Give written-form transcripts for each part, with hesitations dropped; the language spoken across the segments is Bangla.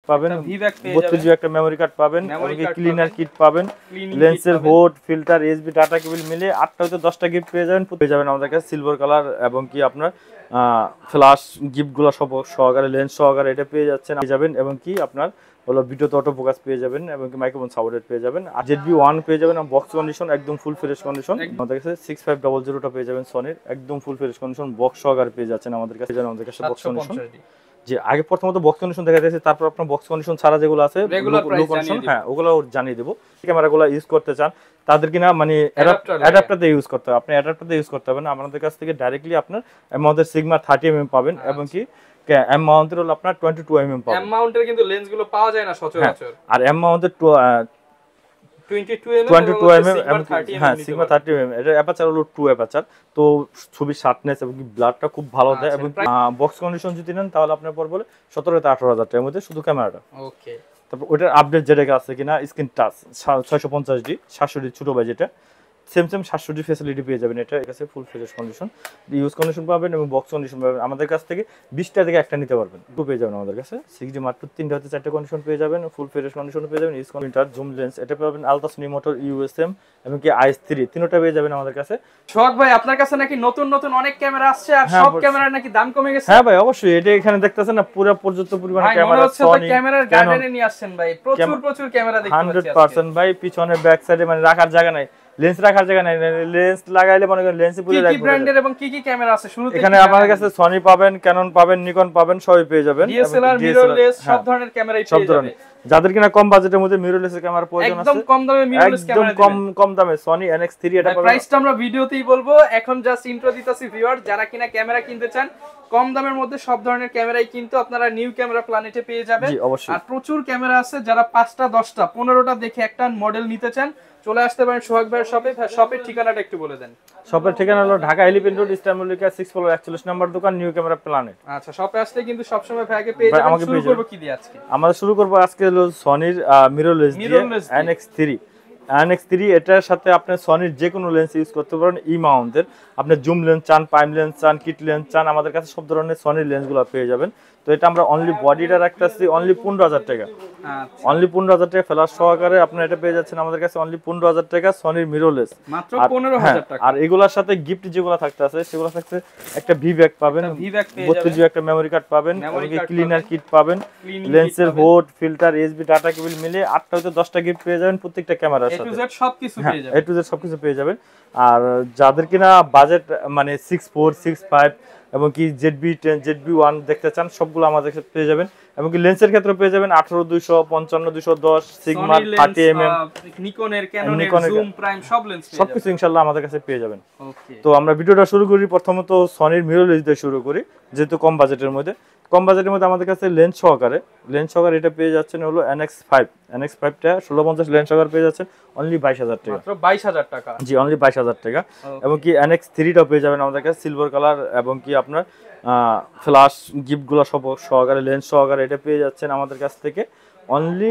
পাবেন, 32 জিবি একটা মেমোরি কার্ড পাবেন, এমনকি ক্লিনার কিট পাবেন, লেন্সের হোড, ফিল্টার, এসবি, ডাটা কেবল মিলে 8টা হতে 10টা গিফট পেয়ে যাবেন আমাদের কাছে সিলভার কালার, এবং কি আপনার ফ্ল্যাশ গিফটগুলো সব সহকারে, লেন্স সহকারে এটা পেয়ে যাবেন, এবং কি আপনার হলো ভিডিওতে অটো ফোকাস পেয়ে যাবেন, এবং কি মাইক্রোফোন সাপোর্টেড পেয়ে যাবেন। আর ZB-1 পেয়ে যাবেন বক্স কন্ডিশন, একদম ফুল ফ্রেশ কন্ডিশন। আমাদের কাছে 6500টা পেয়ে যাবেন সনির, একদম ফুল ফ্রেশ কন্ডিশন বক্স সহকারে পেয়ে যাচ্ছেন আমাদের কাছে বক্স কন্ডিশন। যে আগে প্রথমত বক্স কন্ডিশন দেখা যাচ্ছে, তারপর আপনার বক্স কন্ডিশন ছাড়া যেগুলো আছে লো কন্ডিশন, হ্যাঁ ওগুলো জানিয়ে দেবো। ক্যামেরাগুলো ইউজ করতে চান তাদের কিনা মানে অ্যাডাপ্টার দিয়ে ইউজ করতে হবে, আপনি অ্যাডাপ্টার দিয়ে ইউজ করতে হবে না, আমাদের কাছ থেকে ডাইরেক্টলি আপনার আমাদের সিগমা 30mm পাবেন, এবং কি এম মাউন্টের হলো আপনার 22mm পাবেন। এম মাউন্টের কিন্তু লেন্সগুলো পাওয়া যায় না সচরাচর, আর এম মাউন্টের 22mm হ্যাঁ সিগমা 30mm এটা অ্যাপারচার হলো 2 অ্যাপারচার, তো ছবি শার্পনেস এবং ব্লারটা খুব ভালো দেয়, এবং বক্স কন্ডিশন যদি নেন তাহলে আপনার পর বলে 17 থেকে 18,000 টাকার মধ্যে শুধু ক্যামেরাটা। ওকে, তারপর ওটার আপডেট যেটা আছে কিনা স্ক্রিন টাচ 650D 700D ছোট বাজেটে সেম 700D ফ্যাসিলিটি পেয়ে যাবেন, এটা কাছে full fresh condition use condition পাবেন, এবং বক্স কন্ডিশন পাবেন। আমাদের কাছ থেকে 20টা থেকে একটা নিতে পারবেন, টু পেয়ে যাবেন আমাদের কাছে 6D মাত্র 3টা হতে 4টা কন্ডিশন পেয়ে যাবেন, ফুল ফ্রেশ কন্ডিশন পেয়ে যাবেন, ইউজ কন্ডিশন জুম লেন্স এটা পাবেন, আলট্রাসোনিক মোটর USM, এবং কি IS3 তিনটা পেয়ে যাবেন আমাদের কাছে। সোহাগ ভাই আপনার কাছে নাকি নতুন নতুন অনেক ক্যামেরা আসছে, আর সব ক্যামেরার নাকি দাম কমে গেছে? হ্যাঁ ভাই অবশ্যই, এটা এখানে দেখতেছেন না পুরো পর্যাপ্ত পরিমাণ ক্যামেরা, সনি ক্যামেরার গার্ডেনে নিয়ে আসছেন ভাই, প্রচুর ক্যামেরা দেখতে পাচ্ছি 100% ভাই। পিছনে ব্যাক সাইডে মানে রাখার জায়গা নাই, লেন্স রাখার জায়গা নাই, লেন্স লাগাইলে মনে করেন লেন্সে পুরো রাখবে। কি ব্র্যান্ডের এবং কি ক্যামেরা আছে শুরুতে? এখানে আমাদের কাছে সনি পাবেন, ক্যানন পাবেন, নিকন পাবেন, সবই পেয়ে যাবেন, DSLR মিররলেস সব ধরনের ক্যামেরাই পেয়ে যাবেন। যাদের কিনা কম বাজেটের মধ্যে মিররলেস ক্যামেরা প্রয়োজন আছে, একদম কম দামে মিররলেস ক্যামেরা একদম কম দামে সনি NX3 এটা পাবেন। প্রাইসটা আমরা ভিডিওতেই বলবো, এখন জাস্ট ইন্ট্রো দিতেছি ভিউয়ার, যারা কিনা ক্যামেরা কিনতে চান কম দামের মধ্যে সব ধরনের ক্যামেরাই কিন্তু আপনারা নিউ ক্যামেরা প্ল্যানেটে পেয়ে যাবেন। আর প্রচুর ক্যামেরা আছে, যারা 5টা 10টা 15টা দেখে একটা মডেল নিতে চান চলে আসতে পারেন সোহাগ ভাইয়ের শপে। শপের ঠিকানাটা একটু বলে দেন। শপের ঠিকানা হলো ঢাকা এলিফ্যান্ট রোড ইস্টানবুলিকা 6 ফ্লোর 41 নম্বর দোকান, নিউ ক্যামেরা প্ল্যানেট। আচ্ছা, শপে আসলে কিন্তু সব সময় ভাইকে পেয়ে যাবেন। শুরু করব কি দিয়ে আজকে? আমরা শুরু করব আজকে হলো সনির মিররলেস দিয়ে NX3 এটার সাথে আপনি সনির যে কোনো লেন্স ইউজ করতে পারেন, মাউন্টের আপনি জুম লেন্স চান, প্রাইম লেন্স চান, কিট লেন্স চান, আমাদের কাছে সব ধরনের সনির লেন্সগুলো পেয়ে যাবেন। তো এটা আমরা অনলি বডিটা রাখতেছি অনলি 15,000 টাকা, অনলি 15,000 টাকা ফ্ল্যাশ সহকারে আপনি এটা পেয়ে যাচ্ছেন আমাদের কাছে অনলি 15,000 টাকা সনির মিররলেস মাত্র 15,000 টাকা। আর এগুলোর সাথে গিফট যেগুলো থাকতে আছে সেগুলো থাকতে একটা ভি ব্যাগ পাবেন, 32 জিবি একটা মেমোরি কার্ড পাবেন, এমনকি ক্লিনার কিট পাবেন, লেন্সের হোড, ফিল্টার, এসবি, ডাটা কেবল মিলে 8টা হতে 10টা গিফট পেয়ে যাবেন প্রত্যেকটা ক্যামেরার সাথে। A to Z সবকিছু পেয়ে যাবেন। আর যাদের কিনা বাজেট মানে 64, 65 এবং কি ZB-10, ZB-1 দেখতে চান সবগুলো আমাদের কাছে পেয়ে যাবেন, এবং কি লেন্সের ক্ষেত্রে পেয়ে যাবেন 18-200, 55-210, সিগমা 30mm, নিকনের, ক্যাননের, জুম, প্রাইম সব লেন্স পেয়ে যাবেন, সবকিছু ইনশাআল্লাহ আমাদের কাছে পেয়ে যাবেন। তো আমরা ভিডিওটা শুরু করি প্রথমত সনির মিররলেস দিয়ে শুরু করি, যেহেতু কম বাজেটের মধ্যে আমাদের কাছে লেন্স সহকারে এটা পেয়ে যাচ্ছেন হলো NX5টা 1650 লেন্স সহকারে পেয়ে যাচ্ছেন অনলি 22,000 টাকা, মাত্র 22,000 টাকা। জি অনলি 22,000 টাকা। এবং কি NX3টা পেয়ে যাবেন আমাদের কাছে সিলভার কালার, এবং কি আপনার ফ্ল্যাশ গিফটগুলো সব সহকারে, লেন্স সহকারে এটা পেয়ে যাচ্ছেন আমাদের কাছ থেকে অনলি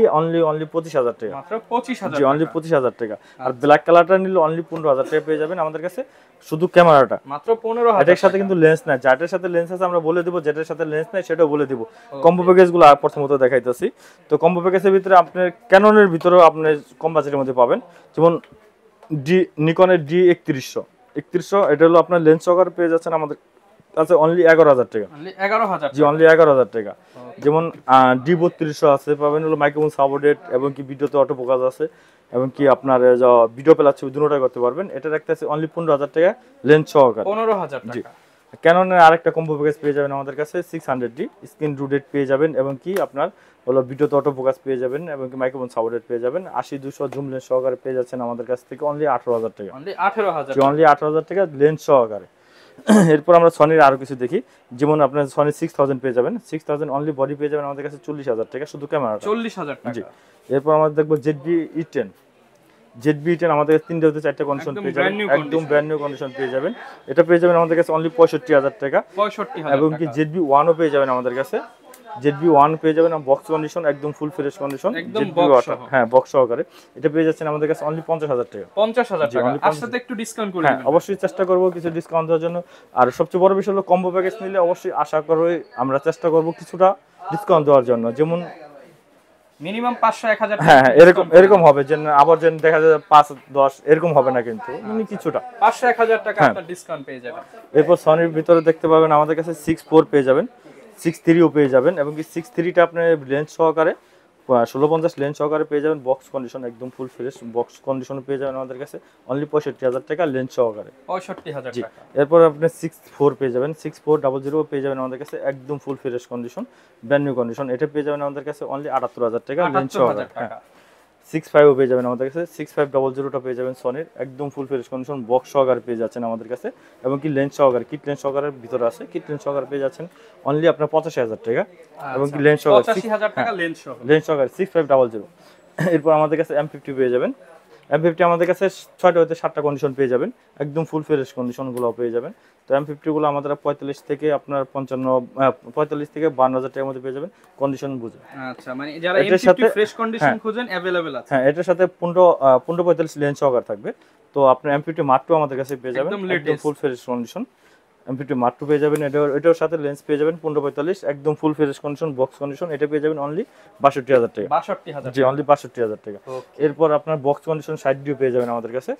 25,000 টাকা, মাত্র 25,000 জি অনলি 25,000 টাকা। আর ব্ল্যাক কালারটা নিলে অনলি 15,000 টাকা পেয়ে যাবেন আমাদের কাছে শুধু ক্যামেরাটা, মাত্র 15,000। এটার সাথে কিন্তু লেন্স নাই, যেটার সাথে লেন্স আছে আমরা বলে দেব, যেটার সাথে লেন্স নাই সেটাও বলে দেব। কম্বো প্যাকেজগুলো প্রথমত দেখাইতেছি। তো কম্বো প্যাকেজের ভিতরে আপনার ক্যাননের ভিতরেও আপনি কম বাজেটের মধ্যে পাবেন, যেমন নিকনের D3100 এটা হলো আপনার লেন্স সহকারে পেয়ে যাচ্ছেন আমাদের কাছে অনলি 11,000 টাকা, জি অনলি 11,000 টাকা। যেমন D3200 আছে পাবেন হলো মাইক্রোফোন সাপোর্টেড, এবং কি ভিডিওতে অটো ফোকাস আছে, এবং কি আপনার ভিডিও প্লাস ছবি দুটোটাই করতে পারবেন। এটা রাখতেছে অনলি 15,000 টাকা লেন্স সহকারে, 15,000 জি। টাকা। ক্যাননের আরেকটা কম্বো প্যাকেজ পেয়ে যাবেন আমাদের কাছে 600D স্ক্রিন রুটেড পেয়ে যাবেন, এবং কি আপনার হলো ভিডিওতে অটো ফোকাস পেয়ে যাবেন, এবং কি মাইক্রোফোন সাপোর্টেড পেয়ে যাবেন। 80-200 জুম লেন্স সহকারে পেয়ে যাচ্ছেন আমাদের কাছ থেকে অনলি 18,000 টাকা, অনলি 18,000 টাকা লেন্স সহকারে। এরপর আমরা সনির আরো কিছু দেখি, যেমন আপনার সনি 6000 পেয়ে যাবেন, 6000 অনলি বডি পেয়ে যাবেন আমাদের কাছে 40,000 টাকা শুধু ক্যামেরাটা, 40,000 টাকা, জি। এরপর আমরা দেখব ZB-10 আমাদের কাছে 3টা হতে 4টা কন্ডিশন পেয়ে যাবেন, একদম ব্র্যান্ড নিউ কন্ডিশন পেয়ে যাবেন। এটা পেয়ে যাবেন আমাদের কাছে অনলি 65,000 টাকা, এবং কি ZB-1ও পেয়ে যাবেন আমাদের কাছে, ZB-1 পেয়ে যাবেন বক্স কন্ডিশন, একদম ফুল ফ্রেশ কন্ডিশন, হ্যাঁ বক্স সহকারে এটা পেয়ে যাচ্ছেন আমাদের কাছে অনলি 50,000 টাকা, 50,000 টাকা। আর সাথে একটু ডিসকাউন্ট করে দিবেন, অবশ্যই চেষ্টা করব কিছু ডিসকাউন্ট দেওয়ার জন্য। আর সবচেয়ে বড় বিষয় হলো কম্বো প্যাকেজ নিলে অবশ্যই আশা করি আমরা চেষ্টা করব কিছুটা ডিসকাউন্ট দেওয়ার জন্য। যেমন মিনিমাম 500-1000 টাকা। হ্যাঁ এরকম হবে, যে আবার যেন দেখা যায় 5-10 এরকম হবে না, কিন্তু মানে কিছুটা 500-1000 টাকা আপনার ডিসকাউন্ট পেয়ে যাবেন। এরপর সনির ভিতরে দেখতে পাবেন আমাদের কাছে 6.4 পেয়ে যাবেন, 6.3ও পেয়ে যাবেন, এবং কি 6.3টা আপনি লেন্স সহকারে 1650 লেন্স সহকারে পেয়ে যাবেন, বক্স কন্ডিশন একদম ফুল ফ্রেশ বক্স কন্ডিশন পেয়ে যাবেন আমাদের কাছে অনলি 65,000 টাকা লেন্স সহকারে। 65,000 টাকা। এরপর আপনি 6.4 পেয়ে যাবেন, 6.400 পেয়ে যাবেন আমাদের কাছে একদম full fresh condition brand new condition, এটা পেয়ে যাবেন আমাদের কাছে অনলি 78,000 টাকা লেন্স সহকারে। 6.5ও পেয়ে যাবেন আমাদের কাছে, 6.500টা পেয়ে যাবেন সনির একদম ফুল ফ্রেশ কন্ডিশন বক্স সহকারে পেয়ে যাচ্ছেন আমাদের কাছে, এবং কি লেন্স সহকারে কিট লেন্স সহকারের ভিতরে আছে, কিট লেন্স সহকারে পেয়ে যাচ্ছেন অনলি আপনার 85,000 টাকা, এবং কি লেন্স সহকারে 85,000 টাকা লেন্স সহকারে 6.500। এরপর আমাদের কাছে M50 পেয়ে যাবেন, M50 আমাদের কাছে 6টা হতে 7টা কন্ডিশন পেয়ে যাবেন, একদম ফুল ফ্রেশ কন্ডিশনগুলো পেয়ে যাবেন। তো M50 গুলো আমাদের 45 থেকে আপনার 45 থেকে 52,000 টাকার মধ্যে পেয়ে যাবেন কন্ডিশন বুঝে। আচ্ছা, মানে যারা M50 ফ্রেশ কন্ডিশন খুঁজেন अवेलेबल আছে। হ্যাঁ, এটার সাথে 15-45 লেন্স সহকারে থাকবে। তো আপনার M50 Mark II আমাদের কাছে পেয়ে যাবেন একদম full fresh condition, M50 Mark II পেয়ে যাবেন, এটার সাথে লেন্স পেয়ে যাবেন 15-45 একদম full fresh condition box condition, এটা পেয়ে যাবেন অনলি 62,000 টাকা। 62,000 জি, অনলি 62,000 টাকা। এরপর আপনার বক্স কন্ডিশন 60D পেয়ে যাবেন আমাদের কাছে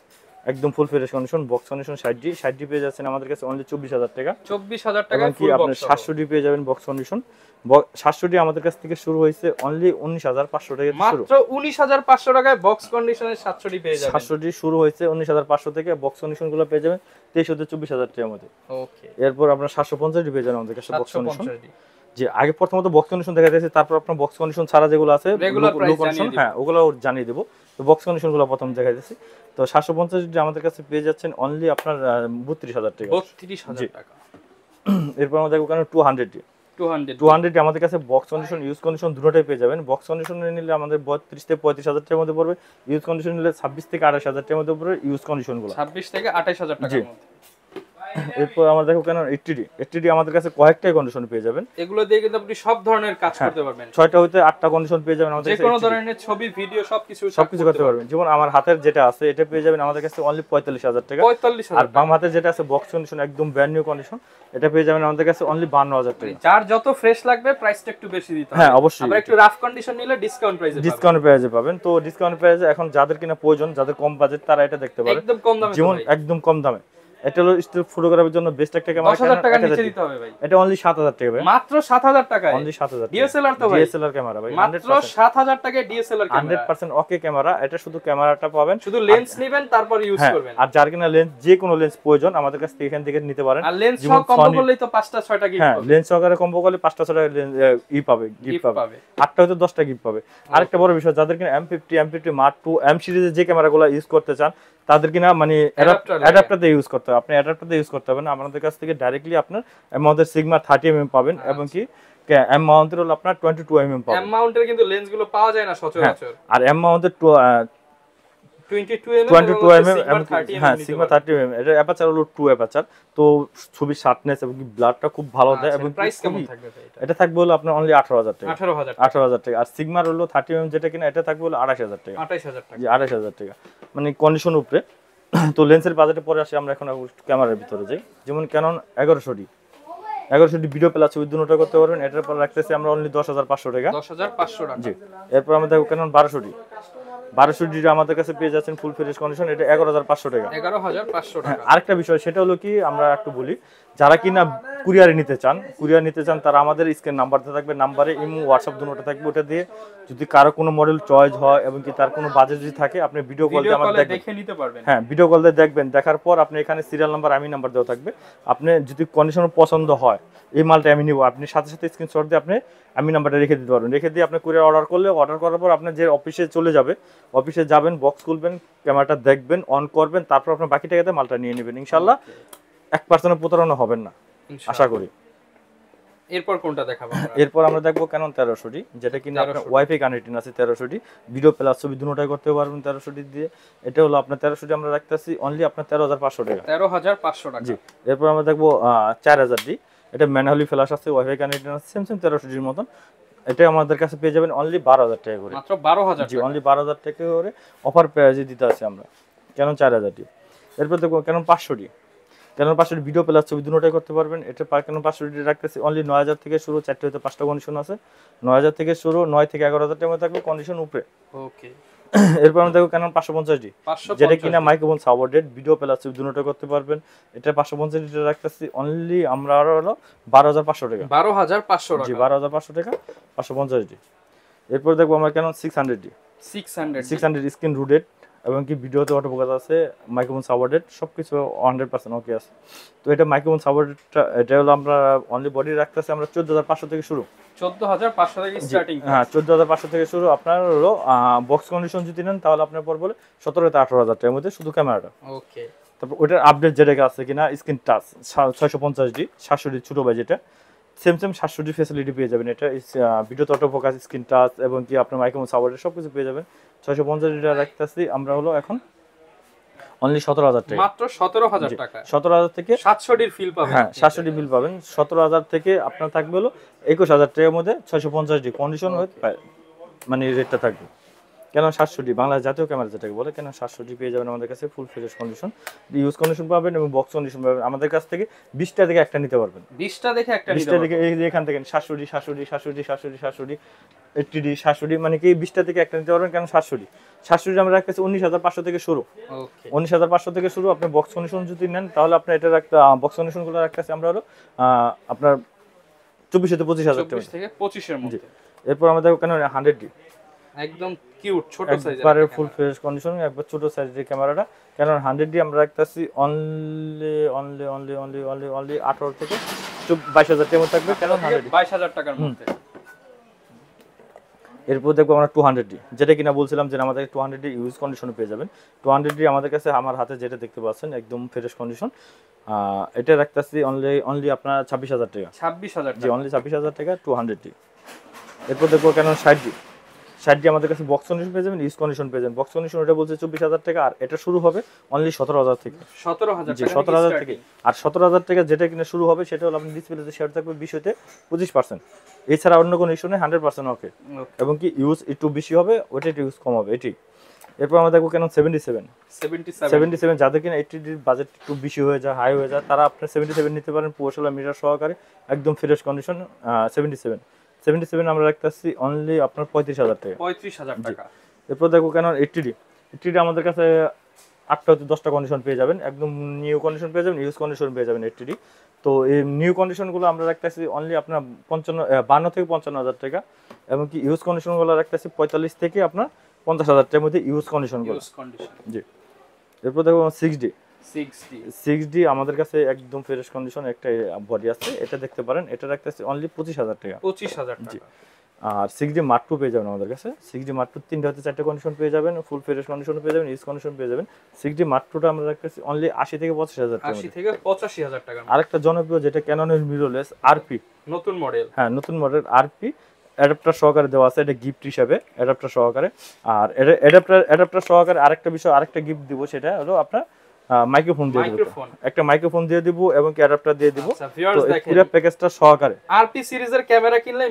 একদম full fresh condition box condition 60D পেয়ে যাচ্ছেন আমাদের কাছে অনলি 24,000 টাকা। 24,000 টাকা কি আপনি 700D পেয়ে যাবেন বক্স কন্ডিশন, 700D আমাদের কাছ থেকে শুরু হয়েছে অনলি 19,500 টাকা থেকে শুরু, মাত্র 19,500 টাকায় বক্স কন্ডিশনের 700D পেয়ে যাবেন। 700D শুরু হয়েছে 19,500 থেকে, বক্স কন্ডিশনগুলো পেয়ে যাবেন 23-24,000 টাকার মধ্যে। ওকে, এরপর আপনার 750D পেয়ে যাবেন আমাদের কাছে বক্স কন্ডিশন। যে আগে প্রথমত বক্স কন্ডিশন দেখা যাচ্ছে, তারপর আপনার বক্স কন্ডিশন ছাড়া যেগুলো আছে রেগুলার প্রাইস জানিয়ে দিব, হ্যাঁ ওগুলো জানিয়ে দেব। তো বক্স কন্ডিশনগুলো প্রথম দেখা যাচ্ছে। তো 750D আমাদের কাছে পেয়ে যাচ্ছেন অনলি আপনার 32,000 টাকা। 32,000 টাকা। এরপর আমরা দেখব কেন 200D আমাদের কাছে বক্স কন্ডিশন ইউজ কন্ডিশন দুটোটাই পেয়ে যাবেন। বক্স কন্ডিশন নিলে আমাদের 32 থেকে 35,000 টাকার মধ্যে পড়বে, ইউজ কন্ডিশন নিলে 26 থেকে 28,000 টাকার মধ্যে পড়বে ইউজ কন্ডিশনগুলো, 26 থেকে 28,000 টাকার মধ্যে। এরপর আমরা দেখো কেন 80D আমাদের কাছে কয়েকটাই কন্ডিশন পেয়ে যাবেন, এগুলো দিয়ে কিন্তু আপনি সব ধরনের কাজ করতে পারবেন। 6টা হইতে 8টা কন্ডিশন পেয়ে যাবেন আমাদের কাছে, যে কোনো ধরনের ছবি ভিডিও সবকিছু করতে পারবেন। যেমন আমার হাতের যেটা আছে এটা পেয়ে যাবেন আমাদের কাছে অনলি 45,000 টাকা। 45,000। আর বাম হাতের যেটা আছে বক্স কন্ডিশন একদম ব্র্যান্ড নিউ কন্ডিশন, এটা পেয়ে যাবেন আমাদের কাছে অনলি 52,000 টাকা। যার যত ফ্রেশ লাগবে প্রাইসটা একটু বেশি দিতে হবে। হ্যাঁ অবশ্যই, আবার একটু রাফ কন্ডিশন নিলে ডিসকাউন্ট প্রাইসে পাবেন। তো ডিসকাউন্ট প্রাইসে এখন যাদের কিনা প্রয়োজন, যাদের কম বাজেট, তারা এটা দেখতে পারেন একদম কম দামে, যেমন একদম কম দামে। এটা হলো স্টিল ফটোগ্রাফির জন্য বেস্ট একটা ক্যামেরা। 10,000 টাকা নিচে দিতে হবে ভাই। এটা অনলি 7,000 টাকা ভাই, মাত্র 7,000 টাকায় অনলি 7,000। ডিএসএলআর তো ভাই, ডিএসএলআর ক্যামেরা ভাই, মাত্র 7,000 টাকায় ডিএসএলআর ক্যামেরা 100% ওকে ক্যামেরা। এটা শুধু ক্যামেরাটা পাবেন, শুধু লেন্স নেবেন তারপর ইউজ করবেন। আর যার কিনা লেন্স যে কোনো লেন্স প্রয়োজন আমাদের কাছ থেকে এখান থেকে নিতে পারেন। আর লেন্স সহ কম্বো করলেই তো 5টা 6টা গিফট পাবে। হ্যাঁ, লেন্স সহকারে কম্বো করলে 5টা 6টা গিফট পাবে, 8টা হয়তো 10টা গিফট পাবে। আরেকটা বড় বিষয়, যাদের কিনা M50 Mark II M সিরিজের যে ক্যামেরাগুলো ইউজ করতে চান, তাদের কিনা মানে অ্যাডাপ্টার দিয়ে ইউজ করতে হবে। আপনি অ্যাডাপ্টার দিয়ে ইউজ করতে হবে না, আমাদের কাছ থেকে ডাইরেক্টলি আপনার আমাদের সিগমা 30mm পাবেন, এবং কি এম মাউন্টের হলো আপনার 22mm পাবেন। এম মাউন্টের কিন্তু লেন্সগুলো পাওয়া যায় না সচরাচর। আর এম মাউন্টের 22mm হ্যাঁ সিগমা 30mm, এটা অ্যাপারচার হলো 2 অ্যাপারচার। তো ছবি শার্পনেস এবং ব্লারটা খুব ভালো দেয়। এবং প্রাইস কেমন থাকবে এটা থাকবে হলো আপনার অনলি 18,000 টাকা। 18,000 টাকা। আর সিগমার হলো 30mm যেটা কিনা এটা থাকবে হলো 28,000 টাকা। 28,000 টাকা। জি, 28,000 টাকা, মানে কন্ডিশন উপরে। তো লেন্সের বাজেটে পরে আসি আমরা এখন ক্যামেরার ভিতরে যাই। যেমন ক্যানন 1100D ভিডিও প্লাস ছবি দুটোটা করতে পারবেন। এটার পর রাখতেছি আমরা অনলি 10,500 টাকা। 10,500 টাকা। জি, এরপর আমরা দেখো ক্যানন 1200D আমাদের কাছে পেয়ে যাচ্ছেন ফুল ফ্রেশ কন্ডিশন, এটা 11,500 টাকা। 11,500 টাকা। আরেকটা বিষয় সেটা হলো কি, আমরা একটু বলি, যারা কিনা কুরিয়ার নিতে চান তারা আমাদের স্ক্রিন নাম্বারটা থাকবে, নাম্বারে ইমো হোয়াটসঅ্যাপ দুটোটা থাকবে। ওটা দিয়ে যদি কারো কোনো মডেল চয়েস হয় এবং কি তার কোনো বাজেট যদি থাকে, আপনি ভিডিও কল দিয়ে আমাদের দেখে নিতে পারবেন। হ্যাঁ, ভিডিও কল দিয়ে দেখবেন, দেখার পর আপনি এখানে সিরিয়াল নাম্বার আমি নাম্বার দেওয়া থাকবে। আপনি যদি কন্ডিশন পছন্দ হয় এই মালটা আমি নিব, আপনি সাথে সাথে স্ক্রিনশট দিয়ে আপনি আমি নাম্বারটা রেখে দিতে পারবেন। রেখে দিয়ে আপনি কুরিয়ার অর্ডার করলে, অর্ডার করার পর আপনি যে অফিসে চলে যাবে, অফিসে যাবেন, বক্স খুলবেন, ক্যামেরাটা দেখবেন, অন করবেন, তারপর আপনার বাকি টাকাতে মালটা নিয়ে নেবেন। ইনশাআল্লাহ 1% প্রতারণা হবেন না, আশা করি। এরপর কোনটা দেখাবো? এরপর আমরা দেখবো ক্যানন 1300D, যেটা কিনা আপনার ওয়াইফাই কানেক্টেড আছে। 1300D ভিডিও প্লাস ছবি দুটোটাই করতে পারবেন 1300D দিয়ে। এটা হলো আপনার 1300D আমরা রাখতেছি অনলি আপনার 13,500 টাকা। 13,500 টাকা। জি, এরপর আমরা দেখবো 4000D, এটা ম্যানুয়ালি ফ্ল্যাশ আছে, ওয়াইফাই কানেক্টেড আছে, সেম 1300D মতন। এটা আমাদের কাছে পেয়ে যাবেন অনলি 12,000 টাকা করে। মাত্র 12,000? জি, অনলি 12,000 টাকা করে অফার প্রাইসে দিতে আছে আমরা ক্যানন 4000D। এরপর দেখবো Canon 500D। Canon 500 video plus ছবি দুটোটাই করতে পারবেন। এটা ক্যানন 500 রাখতেছি অনলি 9000 থেকে শুরু, 4টা হতে 5টা কন্ডিশন আছে। 9000 থেকে শুরু, 9 থেকে 11000 টাকার মধ্যে থাকবে কন্ডিশন উপরে। ওকে। এরপর আমরা দেখো ক্যানন 550D, যেটা কিনা মাইক্রোফোন সাপোর্টেড, ভিডিও প্লাস ছবি দুটোটাই করতে পারবেন। এটা 550D রাখতেছি অনলি আমরা আরো হলো 12500 টাকা। 12500 টাকা। জি 12500 টাকা 550D। এরপর দেখবো আমরা ক্যানন 600D। 600 স্ক্রিন রুটেড এবং কি ভিডিওতে অটো ফোকাস আছে, মাইক্রোফোন সাপোর্টেড, সবকিছু 100% ওকে আছে। তো এটা মাইক্রোফোন সাপোর্টেডটা, এটা হলো আমরা অনলি বডি রাখতেছি আমরা 14500 থেকে শুরু। 14500 থেকে স্টার্টিং। হ্যাঁ 14500 থেকে শুরু। আপনার হলো বক্স কন্ডিশন যদি নেন তাহলে আপনার পর বলে 17 থেকে 18000 টাকার মধ্যে শুধু ক্যামেরাটা। ওকে। তারপর ওটার আপডেট যেটা আছে কিনা, স্ক্রিন টাচ 650D 700D ছোট ভাই, যেটা সেম 700D ফ্যাসিলিটি পেয়ে যাবেন। এটা ভিডিওতে অটো ফোকাস, স্ক্রিন টাচ এবং কি আপনার মাইক্রোফোন সাপোর্টেড সবকিছু পেয়ে যাবেন। 650D রাখতেছি আমরা হলো এখন অনলি 17000 টাকা, মাত্র 17000 টাকা। 17000 থেকে 700D ফিল পাবেন। হ্যাঁ 700D বিল পাবেন। 17000 থেকে আপনার থাকবে হলো 21000 টাকার মধ্যে 650D কন্ডিশন মানে রেটটা থাকবে। কেন 700D বাংলাদেশ জাতীয় ক্যামেরা যেটাকে বলে, কেন 700D পেয়ে যাবেন আমাদের কাছে full fresh condition, use condition পাবেন এবং বক্স কন্ডিশন পাবেন। আমাদের কাছ থেকে 20টা থেকে একটা নিতে পারবেন। 20টা দেখে একটা নিতে 20টা থেকে এই যে এখান থেকে 700D 80D 700D মানে কি 20টা থেকে একটা নিতে পারবেন। কেন 700D আমরা রাখতেছি 19500 থেকে শুরু। ওকে। 19500 থেকে শুরু। আপনি বক্স কন্ডিশন যদি নেন তাহলে আপনি এটা রাখতে বক্স কন্ডিশন গুলো রাখতেছি আমরা হলো আপনার 24 থেকে 25000 টাকা, 24 থেকে 25 এর মধ্যে। এরপর আমাদের কেন 100D একদম কিউট ছোট সাইজের, একবারে ফুল ফ্রেশ কন্ডিশন, একবার ছোট সাইজের ক্যামেরাটা। কেন 100D আমরা রাখতেছি অনলি 18 থেকে 22000 টাকার মধ্যে থাকবে। কেন 22000 টাকার মধ্যে। এরপর দেখবো আমরা 200D, যেটা কিনা বলছিলাম যে আমাদের 200D ইউজ কন্ডিশনে পেয়ে যাবেন। 200D আমাদের কাছে আমার হাতে যেটা দেখতে পাচ্ছেন একদম ফ্রেশ কন্ডিশন, এটা রাখতেছি অনলি আপনার 26000 টাকা। 26000 জি অনলি 26000 টাকা 200D। এরপর দেখবো কেন 60D আমাদের কাছে বক্স কন্ডিশন পেয়ে যাবেন, ইউজ কন্ডিশন পেয়ে যাবেন। বক্স কন্ডিশন ওটা বলছে 24000 টাকা, আর এটা শুরু হবে অনলি 17000 থেকে। 17000 জি 17000 থেকে। আর 17000 টাকা যেটা কিনা শুরু হবে সেটা হলো আপনার ডিসপ্লেতে শেয়ার থাকবে 20 হতে 25%। এছাড়া অন্য কোনো ইস্যু নেই, 100% ওকে। এবং কি ইউজ একটু বেশি হবে, ওটা একটু ইউজ কম হবে এটি। এরপর আমরা দেখবো কেন 77 যাদের কিনা 80D বাজেট একটু বেশি হয়ে যায়, হাই হয়ে যায়, তারা আপনার 77 নিতে পারেন 16 মিটার সহকারে, একদম ফ্রেশ কন্ডিশন। 77 আমরা রাখতেছি অনলি আপনার 35000 টাকা। 35000 টাকা। এরপর দেখো কেন 80D আমাদের কাছে 8টা হতে 10টা কন্ডিশন পেয়ে যাবেন, একদম নিউ কন্ডিশন পেয়ে যাবেন, ইউজ কন্ডিশন পেয়ে যাবেন 80D। তো এই নিউ কন্ডিশনগুলো আমরা রাখতেছি অনলি আপনার 52 থেকে 55000 টাকা, এবং কি ইউজ কন্ডিশনগুলো রাখতেছি 45 থেকে আপনার 50000 টাকার মধ্যে ইউজ কন্ডিশনগুলো। জি। এরপর দেখো 6D আমাদের কাছে একদম ফ্রেশ কন্ডিশন একটা বডি আছে, এটা দেখতে পারেন। এটা রাখতেছি অনলি 25000 টাকা। 25000 টাকা। আর 6D Mark II পেয়ে যাবেন আমাদের কাছে। 6D Mark II 3টা হতে 4টা কন্ডিশন পেয়ে যাবেন, ফুল ফ্রেশ কন্ডিশন পেয়ে যাবেন, ইউজ কন্ডিশন পেয়ে যাবেন। 6D Mark IIটা আমরা রাখতেছি অনলি 80 থেকে 85000 টাকা। 80 থেকে 85000 টাকা। আরেকটা জনপ্রিয় যেটা ক্যাননের মিররলেস RP, নতুন মডেল। হ্যাঁ নতুন মডেল RP, অ্যাডাপ্টার সহকারে দেওয়া আছে, এটা গিফট হিসাবে অ্যাডাপ্টার সহকারে। আর অ্যাডাপ্টার সহকারে আরেকটা বিষয়, আরেকটা গিফট দিব, সেটা হলো আপনার মাইক্রোফোন দিয়ে দিব, একটা মাইক্রোফোন দিয়ে দিব এবং কি অ্যাডাপ্টার দিয়ে দিব। তো এই পুরো প্যাকেজটা সহকারে RP সিরিজের ক্যামেরা কিনলে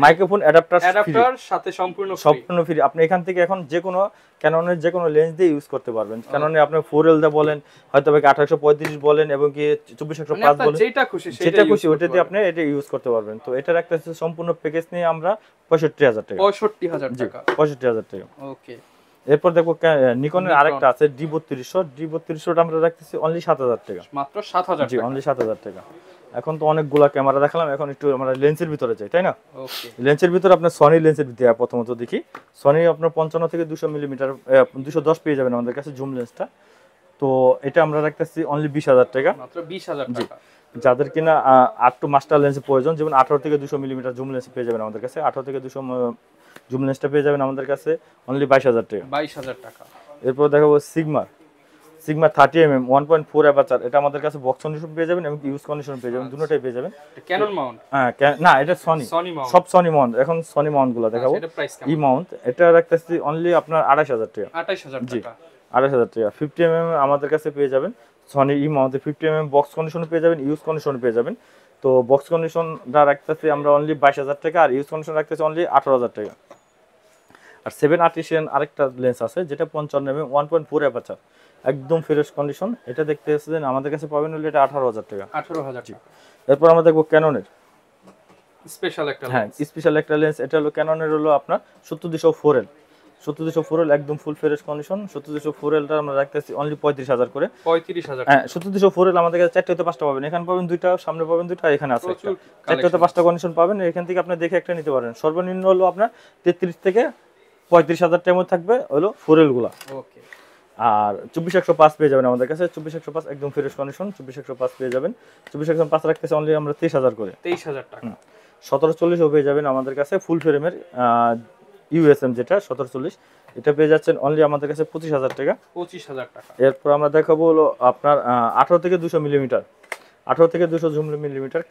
মাইক্রোফোন অ্যাডাপ্টার সাথে সম্পূর্ণ ফ্রি। আপনি এখান থেকে এখন যে কোনো ক্যাননের যে কোনো লেন্স দিয়ে ইউজ করতে পারবেন। ক্যাননে আপনি 4L দা বলেন, হয়তো বা 1835 বলেন এবং কি 24105 বলেন, যেটা খুশি ওটা দিয়ে আপনি এটা ইউজ করতে পারবেন। তো এটার একটা সম্পূর্ণ প্যাকেজ নিয়ে আমরা 65000 টাকা। 65000 টাকা। 65000 টাকা। ওকে। এরপর দেখো নিকনের আরেকটা আছে D3200 আমরা রাখতেছি অনলি 7000 টাকা, মাত্র 7000 টাকা। জি অনলি 7000 টাকা। এখন তো অনেকগুলা ক্যামেরা দেখালাম, এখন একটু আমরা লেন্সের ভিতরে যাই, তাই না? ওকে। লেন্সের ভিতরে আপনার সনি লেন্সের ভিতরে প্রথমত দেখি। সনি আপনার 55 থেকে 200 মিলিমিটার 210 পেয়ে যাবেন আমাদের কাছে জুম লেন্সটা। তো এটা আমরা রাখতেছি অনলি 20000 টাকা, মাত্র 20000 টাকা। যাদের কিনা আরটু মাস্টার লেন্সের প্রয়োজন, যেমন 18 থেকে 200 মিলিমিটার জুম লেন্স পেয়ে যাবেন আমাদের কাছে। 18 থেকে 200 জুম লেন্সটা পেয়ে যাবেন আমাদের কাছে অনলি 22000 টাকা। 22000 টাকা। এরপর দেখাবো সিগমা 30mm 1.4 অ্যাপারচার, এটা আমাদের কাছে বক্স কন্ডিশন পেয়ে যাবেন এবং ইউজ কন্ডিশন পেয়ে যাবেন, দুটোটাই পেয়ে যাবেন। Canon mount? হ্যাঁ না, এটা সনি মাউন্ট, সব সনি মাউন্ট। এখন সনি মাউন্ট গুলো দেখাবো। এটা প্রাইস কেমন? ই মাউন্ট এটা রাখতেছি অনলি আপনার 28000 টাকা। 28000 টাকা। 28000 টাকা। 50mm আমাদের কাছে পেয়ে যাবেন সনি ই মাউন্টে 50mm বক্স কন্ডিশন পেয়ে যাবেন, ইউজ কন্ডিশন পেয়ে যাবেন। তো বক্স কন্ডিশনটা রাখতেছি আমরা অনলি 22000 টাকা, আর ইউজ কন্ডিশন রাখতেছি অনলি 18000 টাকা। আর 7 আর্টিশিয়ান আরেকটা লেন্স আছে যেটা 55 mm 1.4 অ্যাপারচার, একদম ফ্রেশ কন্ডিশন। এটা দেখতে এসেছেন আমাদের কাছে পাবেন হলো এটা 18,000 টাকা। 18,000 টাকা। এরপর আমরা দেখবো ক্যাননের স্পেশাল একটা হ্যাঁ স্পেশাল একটা লেন্স। এটা হলো ক্যাননের হলো আপনার 70-200 4L একদম ফুল ফ্রেশ কন্ডিশন। 70-200 টা আমরা রাখতেছি অনলি 35,000 করে। 35,000 হ্যাঁ 70-200 আমাদের কাছে 4টা হতে 5টা পাবেন, এখানে পাবেন 2টা, সামনে পাবেন 2টা, এখানে আছে একটা। 4টা হতে 5টা কন্ডিশন পাবেন, এখান থেকে আপনি দেখে একটা নিতে পারেন। সর্বনিম্ন হলো আপনার 33 থেকে 35,000 টাকার মধ্যে থাকবে হলো 4L গুলা। ওকে। আর 24-105 পেয়ে যাবেন আমাদের কাছে। 24-105 একদম ফ্রেশ কন্ডিশন 24-105 পেয়ে যাবেন। 24-105 রাখতেছে অনলি আমরা 23,000 করে। 23,000 টাকা। 1740 পেয়ে যাবেন আমাদের কাছে ফুল ফ্রেমের ইউএসএম যেটা 1740, এটা পেয়ে যাচ্ছেন অনলি আমাদের কাছে 25,000 টাকা। 25,000 টাকা। এরপর আমরা দেখাবো হলো আপনার 18 থেকে 200 মিলিমিটার, 18 থেকে 200 জুম মিলিমিটার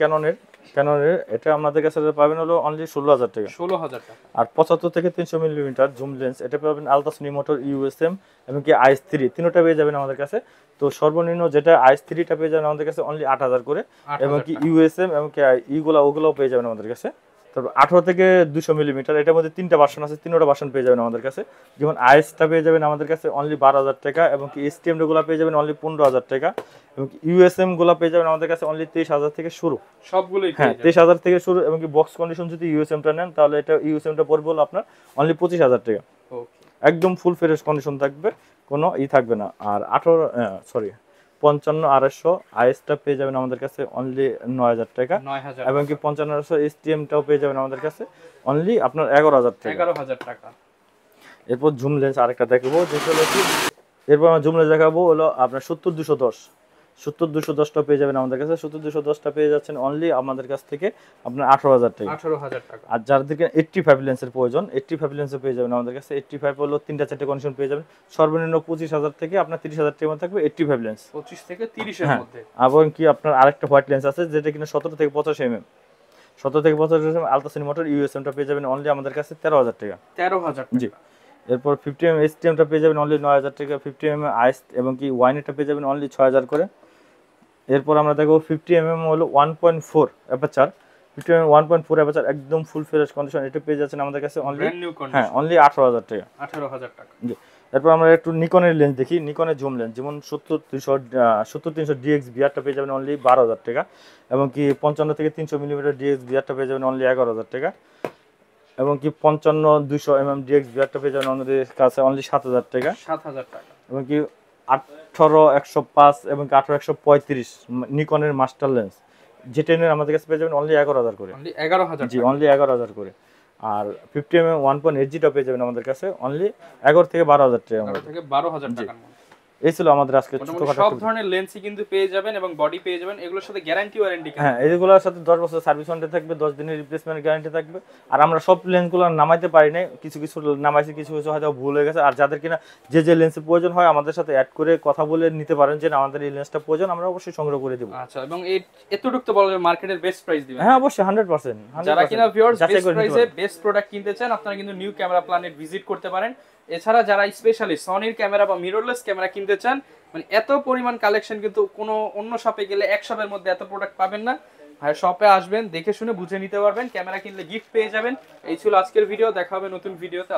ক্যাননের এটা আমাদের কাছে পাবেন হলো অনলি 16,000 টাকা। 16,000 টাকা। আর 75 থেকে 300 মিলিমিটার জুম লেন্স এটা পাবেন আলট্রাসোনিক মোটর ইউএসএম এবং কি IS3 তিনটা পেয়ে যাবেন আমাদের কাছে। তো সর্বনিম্ন যেটা IS3 টা পেয়ে যাবেন আমাদের কাছে অনলি 8,000 করে, এবং কি ইউএসএম এবং কি ওগুলোও পেয়ে যাবেন আমাদের কাছে। তারপর 18 থেকে 200 মিলিমিটার এটার মধ্যে 3টা ভার্সন আছে, 3টা ভার্সন পেয়ে যাবেন আমাদের কাছে। যেমন IS টা পেয়ে যাবেন আমাদের কাছে অনলি 12,000 টাকা, এবং কি STM গুলো পেয়ে যাবেন অনলি 15,000 টাকা, এবং কি USM গুলো পেয়ে যাবেন আমাদের কাছে অনলি 23,000 থেকে শুরু। সবগুলোই হ্যাঁ 23,000 থেকে শুরু, এবং কি বক্স কন্ডিশন যদি USM টা নেন তাহলে এটা USM টা পড়বে হলো আপনার অনলি 25,000 টাকা। ওকে, একদম ফুল ফ্রেশ কন্ডিশন থাকবে, কোনো থাকবে না। আর 55-250 IS টা পেয়ে যাবেন আমাদের কাছে অনলি 9,000 টাকা, এবং কি 55-250 STM টাও পেয়ে যাবেন আমাদের কাছে অনলি আপনার 11,000 টাকা। 11,000 টাকা। এরপর জুম লেন্স আরেকটা দেখাবো যেটা হলো কি, এরপর আমরা জুম লেন্স দেখাবো হলো আপনার 70-210 টা পেয়ে যাবেন আমাদের কাছে। 70-210 টা পেয়ে যাচ্ছেন অনলি আমাদের কাছ থেকে আপনার 18,000 টাকা। 18,000 টাকা। আর যাদেরকে 85 লেন্সের প্রয়োজন 85 লেন্সও পেয়ে যাবেন আমাদের কাছে। 85 হলো 3টা-4টা কন্ডিশন পেয়ে যাবেন। সর্বনিম্ন 25,000 থেকে আপনার 30,000 টাকার মধ্যে থাকবে 85 লেন্স। 25 থেকে 30 এর মধ্যে। এবং কি আপনার আরেকটা হোয়াইট লেন্স আছে যেটা কিনা 17 থেকে 85 mm, 17 থেকে 85 mm আলট্রাসোনিক মোটর ইউএসএম টা পেয়ে যাবেন অনলি আমাদের কাছে 13,000 টাকা। 13,000 জি। এরপর 50 mm STM টা পেয়ে যাবেন অনলি 9,000 টাকা। 50 mm IS এবং কি ওয়াইনেটটা পেয়ে যাবেন অনলি 6,000 করে। এরপর আমরা দেখো 50 mm হলো 1.4 অ্যাপারচার, 50 mm 1.4 অ্যাপারচার একদম ফুল ফ্রেশ কন্ডিশন, এটা পেয়ে যাচ্ছেন আমাদের কাছে অনলি হ্যাঁ অনলি 18,000 টাকা। 18,000 টাকা। জি। এরপর আমরা একটু নিকনের লেন্স দেখি। নিকনের জুম লেন্স যেমন 70-300 DXBR টা পেয়ে যাবেন অনলি 12,000 টাকা, এবং কি 55 থেকে 300 মিলিমিটার DXBR টা পেয়ে যাবেন অনলি 11,000 টাকা, এবং কি 55-200 mm DXBR টা পেয়ে যাবেন আমাদের কাছে অনলি 7,000 টাকা। 7,000 টাকা। এবং কি 18-105 এবং 18-135 নিকনের মাস্টার লেন্স J10 আমাদের কাছে পেয়ে যাবেন অনলি 11,000 করে। অনলি 11,000। জি, অনলি 11,000 করে। আর 50 mm 1.8G টা পেয়ে যাবেন আমাদের কাছে অনলি 11 থেকে 12,000 টাকা। 11 থেকে 12,000 টাকার মধ্যে। এই ছিল আমাদের আজকে ছোটখাটো সব ধরনের লেন্সই কিন্তু পেয়ে যাবেন এবং বডি পেয়ে যাবেন। এগুলোর সাথে গ্যারান্টি ওয়ারেন্টি হ্যাঁ এগুলোর সাথে 10 বছর সার্ভিস ওয়ারেন্টি থাকবে, 10 দিনের রিপ্লেসমেন্ট গ্যারান্টি থাকবে। আর আমরা সব লেন্সগুলো নামাইতে পারি না, কিছু কিছু নামাইছি, কিছু কিছু হয়তো ভুল হয়ে গেছে। আর যাদের কিনা যে লেন্সের প্রয়োজন হয় আমাদের সাথে অ্যাড করে কথা বলে নিতে পারেন যে আমাদের এই লেন্সটা প্রয়োজন, আমরা অবশ্যই সংগ্রহ করে দেব। আচ্ছা, এবং এতটুকু তো বলা যায় মার্কেটের বেস্ট প্রাইস দিবেন। হ্যাঁ অবশ্যই 100%। যারা কিনা ভিউয়ার্স বেস্ট প্রাইসে বেস্ট প্রোডাক্ট কিনতে চান আপনারা কিন্তু নিউ ক্যামেরা প্ল্যানেট ভিজিট করতে পারেন। এছাড়া যারা স্পেশালি সনির ক্যামেরা বা মিররলেস ক্যামেরা কিনতে চান, মানে এত পরিমাণ কালেকশন কিন্তু কোনো অন্য শপে গেলে এক শপের মধ্যে এত প্রোডাক্ট পাবেন না। ভাই শপে আসবেন, দেখে শুনে বুঝে নিতে পারবেন, ক্যামেরা কিনলে গিফট পেয়ে যাবেন। এই ছিল আজকের ভিডিও, দেখা হবে নতুন ভিডিওতে।